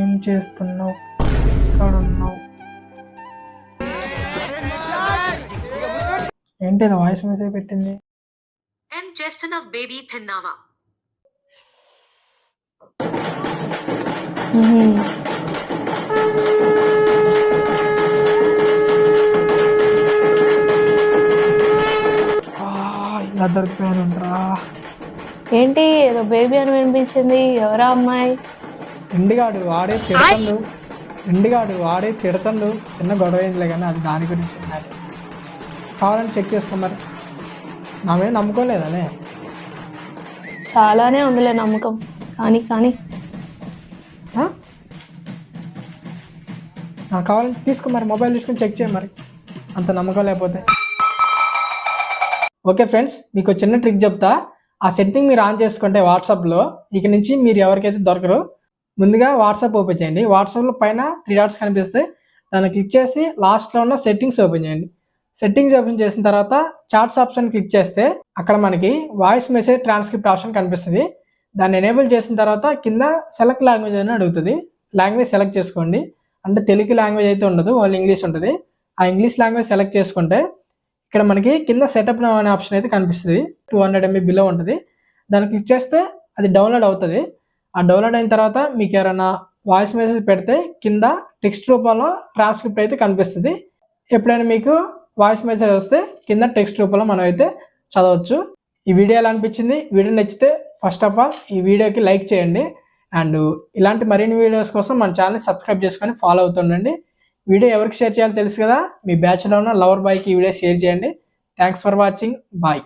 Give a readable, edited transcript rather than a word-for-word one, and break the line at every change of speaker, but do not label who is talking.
ఏం చేస్తున్నావు? ఎక్కడున్నావు? ఏంటి ఇది వాయిస్ మెసేజ్ పెట్టింది?
ఏం చేస్తున్నావ్ బేబీ, తిన్నావా?
ఇలా దొరికిపోయానుంట్రా.
ఏంటి ఏదో బేబీ అని వినిపించింది? ఎవరా అమ్మాయి?
ఎండిగాడు వాడే తిడతండు. చిన్న గొడవ అయిందిలే కానీ అది దాని గురించి ఉన్నది. కావాలని చెక్ చేసుకో మరి. నామేం నమ్ముకోలేదనే.
చాలానే ఉందిలే నమ్మకం. కానీ
నాకు కావాలని తీసుకో మరి. మొబైల్ తీసుకొని చెక్ చేయ మరి, అంత నమ్మకం లేకపోతే. ఓకే ఫ్రెండ్స్, మీకు చిన్న ట్రిక్ చెప్తా. ఆ సెట్టింగ్ మీరు ఆన్ చేసుకుంటే వాట్సాప్లో ఇక నుంచి మీరు ఎవరికైతే దొరకరు, ముందుగా వాట్సాప్ ఓపెన్ చేయండి. వాట్సాప్లో పైన 3 డాట్స్ కనిపిస్తే దాన్ని క్లిక్ చేసి లాస్ట్లో ఉన్న సెట్టింగ్స్ ఓపెన్ చేయండి. సెట్టింగ్స్ ఓపెన్ చేసిన తర్వాత చాట్స్ ఆప్షన్ క్లిక్ చేస్తే అక్కడ మనకి వాయిస్ మెసేజ్ ట్రాన్స్క్రిప్ట్ ఆప్షన్ కనిపిస్తుంది. దాన్ని ఎనేబుల్ చేసిన తర్వాత కింద సెలెక్ట్ లాంగ్వేజ్ అని అడుగుతుంది. లాంగ్వేజ్ సెలెక్ట్ చేసుకోండి. అంటే తెలుగు లాంగ్వేజ్ అయితే ఉండదు, ఓన్లీ ఇంగ్లీష్ ఉంటుంది. ఆ ఇంగ్లీష్ లాంగ్వేజ్ సెలెక్ట్ చేసుకుంటే ఇక్కడ మనకి కింద సెటప్ నౌ అనే ఆప్షన్ అయితే కనిపిస్తుంది. 200 MB బిలో ఉంటుంది. దాన్ని క్లిక్ చేస్తే అది డౌన్లోడ్ అవుతుంది. ఆ డౌన్లోడ్ అయిన తర్వాత మీకు ఎవరైనా వాయిస్ మెసేజ్ పెడితే కింద టెక్స్ట్ రూపంలో ట్రాన్స్క్రిప్ట్ అయితే కనిపిస్తుంది. ఎప్పుడైనా మీకు వాయిస్ మెసేజ్ వస్తే కింద టెక్స్ట్ రూపంలో మనం అయితే చదవచ్చు. ఈ వీడియో ఎలా అనిపించింది? వీడియో నచ్చితే ఫస్ట్ ఆఫ్ ఆల్ ఈ వీడియోకి లైక్ చేయండి. అండ్ ఇలాంటి మరిన్ని వీడియోస్ కోసం మన ఛానల్ని సబ్స్క్రైబ్ చేసుకొని ఫాలో అవుతుండండి. వీడియో ఎవరికి షేర్ చేయాలో తెలుసు కదా, మీ బ్యాచ్లో ఉన్న లవర్ బాయ్కి ఈ వీడియో షేర్ చేయండి. Thanks for watching. బాయ్.